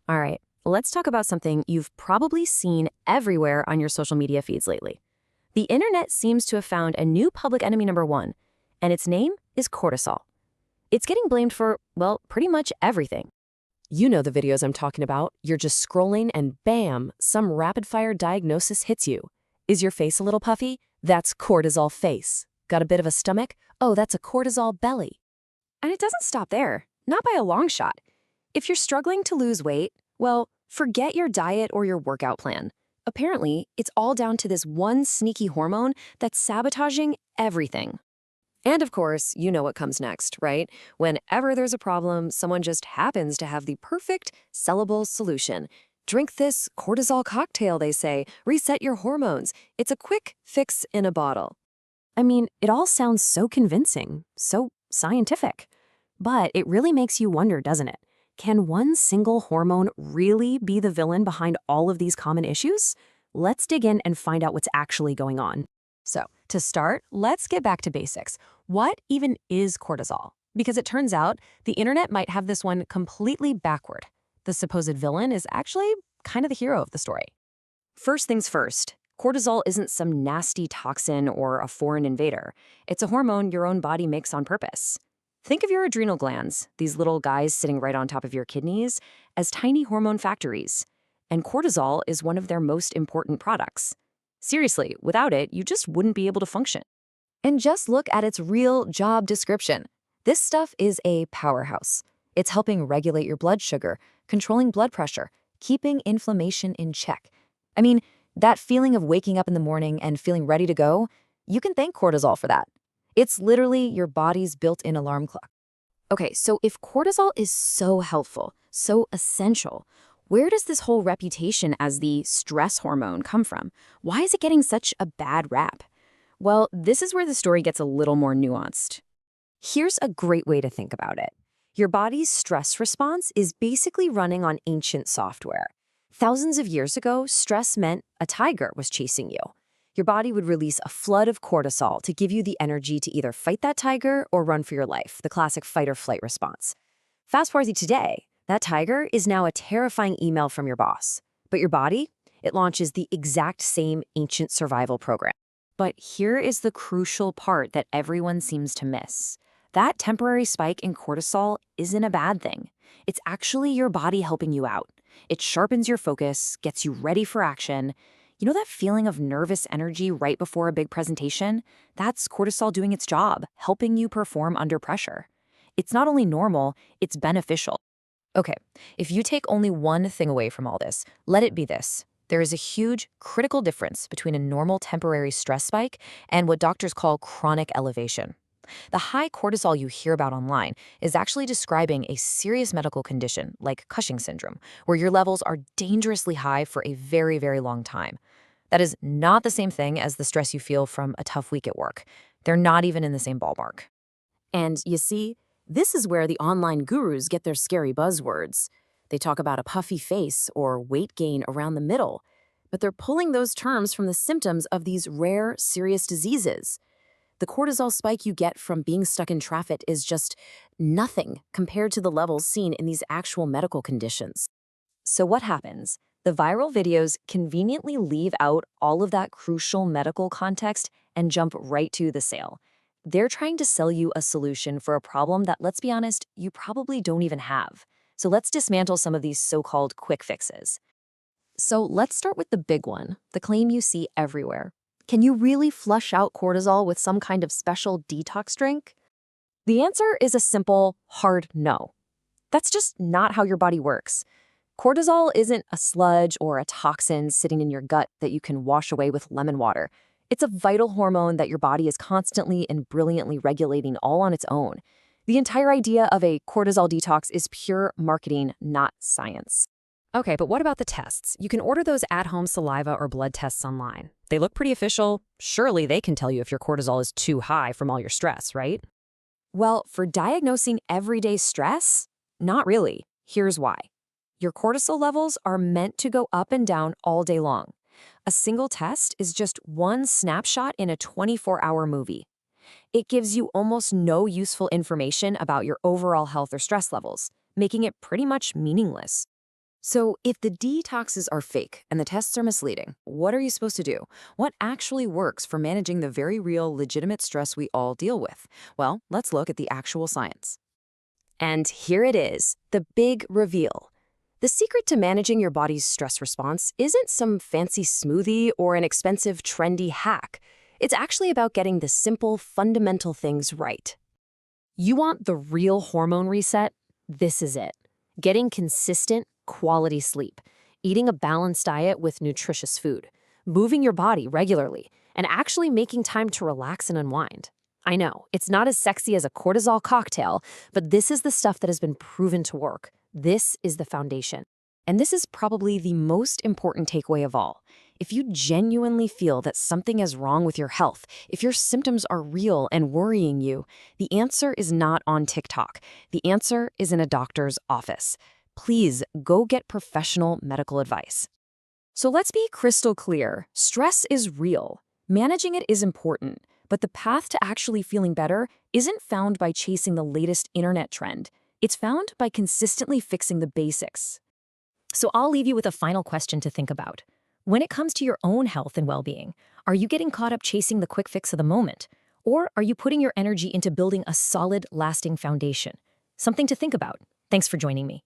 All right, let's talk about something you've probably seen everywhere on your social media feeds lately. The internet seems to have found a new public enemy number one, and its name is cortisol. It's getting blamed for, well, pretty much everything. You know the videos I'm talking about. You're just scrolling and bam, some rapid-fire diagnosis hits you. Is your face a little puffy? That's cortisol face. Got a bit of a stomach? Oh, that's a cortisol belly. And it doesn't stop there, not by a long shot. If you're struggling to lose weight, well, forget your diet or your workout plan. Apparently, it's all down to this one sneaky hormone that's sabotaging everything. And of course, you know what comes next, right? Whenever there's a problem, someone just happens to have the perfect, sellable solution. Drink this cortisol cocktail, they say. Reset your hormones. It's a quick fix in a bottle. I mean, it all sounds so convincing, so scientific. But it really makes you wonder, doesn't it? Can one single hormone really be the villain behind all of these common issues? Let's dig in and find out what's actually going on. So, to start, let's get back to basics. What even is cortisol? Because it turns out the internet might have this one completely backward. The supposed villain is actually kind of the hero of the story. First things first, cortisol isn't some nasty toxin or a foreign invader. It's a hormone your own body makes on purpose. Think of your adrenal glands, these little guys sitting right on top of your kidneys, as tiny hormone factories. And cortisol is one of their most important products. Seriously, without it, you just wouldn't be able to function. And just look at its real job description. This stuff is a powerhouse. It's helping regulate your blood sugar, controlling blood pressure, keeping inflammation in check. I mean, that feeling of waking up in the morning and feeling ready to go, you can thank cortisol for that. It's literally your body's built-in alarm clock. Okay, so if cortisol is so helpful, so essential, where does this whole reputation as the stress hormone come from? Why is it getting such a bad rap? Well, this is where the story gets a little more nuanced. Here's a great way to think about it. Your body's stress response is basically running on ancient software. Thousands of years ago, stress meant a tiger was chasing you. Your body would release a flood of cortisol to give you the energy to either fight that tiger or run for your life, the classic fight or flight response. Fast forward to today, that tiger is now a terrifying email from your boss. But your body, it launches the exact same ancient survival program. But here is the crucial part that everyone seems to miss. That temporary spike in cortisol isn't a bad thing. It's actually your body helping you out. It sharpens your focus, gets you ready for action. You know that feeling of nervous energy right before a big presentation? That's cortisol doing its job, helping you perform under pressure. It's not only normal, it's beneficial. Okay, if you take only one thing away from all this, let it be this. There is a huge, critical difference between a normal temporary stress spike and what doctors call chronic elevation. The high cortisol you hear about online is actually describing a serious medical condition like Cushing syndrome, where your levels are dangerously high for a very, very long time. That is not the same thing as the stress you feel from a tough week at work. They're not even in the same ballpark. And you see, this is where the online gurus get their scary buzzwords. They talk about a puffy face or weight gain around the middle, but they're pulling those terms from the symptoms of these rare, serious diseases. The cortisol spike you get from being stuck in traffic is just nothing compared to the levels seen in these actual medical conditions. So what happens? The viral videos conveniently leave out all of that crucial medical context and jump right to the sale. They're trying to sell you a solution for a problem that, let's be honest, you probably don't even have. So let's dismantle some of these so-called quick fixes. So let's start with the big one, the claim you see everywhere. Can you really flush out cortisol with some kind of special detox drink? The answer is a simple, hard no. That's just not how your body works. Cortisol isn't a sludge or a toxin sitting in your gut that you can wash away with lemon water. It's a vital hormone that your body is constantly and brilliantly regulating all on its own. The entire idea of a cortisol detox is pure marketing, not science. Okay, but what about the tests? You can order those at-home saliva or blood tests online. They look pretty official. Surely they can tell you if your cortisol is too high from all your stress, right? Well, for diagnosing everyday stress, not really. Here's why. Your cortisol levels are meant to go up and down all day long. A single test is just one snapshot in a 24-hour movie. It gives you almost no useful information about your overall health or stress levels, making it pretty much meaningless. So, if the detoxes are fake and the tests are misleading, what are you supposed to do? What actually works for managing the very real, legitimate stress we all deal with? Well, let's look at the actual science. And here it is, the big reveal. The secret to managing your body's stress response isn't some fancy smoothie or an expensive, trendy hack. It's actually about getting the simple, fundamental things right. You want the real hormone reset? This is it. Getting consistent, quality sleep, eating a balanced diet with nutritious food, moving your body regularly, and actually making time to relax and unwind. I know, it's not as sexy as a cortisol cocktail, but this is the stuff that has been proven to work. This is the foundation. And this is probably the most important takeaway of all. If you genuinely feel that something is wrong with your health, if your symptoms are real and worrying you, the answer is not on TikTok. The answer is in a doctor's office. Please go get professional medical advice. So let's be crystal clear. Stress is real. Managing it is important, but the path to actually feeling better isn't found by chasing the latest internet trend. It's found by consistently fixing the basics. So I'll leave you with a final question to think about. When it comes to your own health and well-being, are you getting caught up chasing the quick fix of the moment? Or are you putting your energy into building a solid, lasting foundation? Something to think about. Thanks for joining me.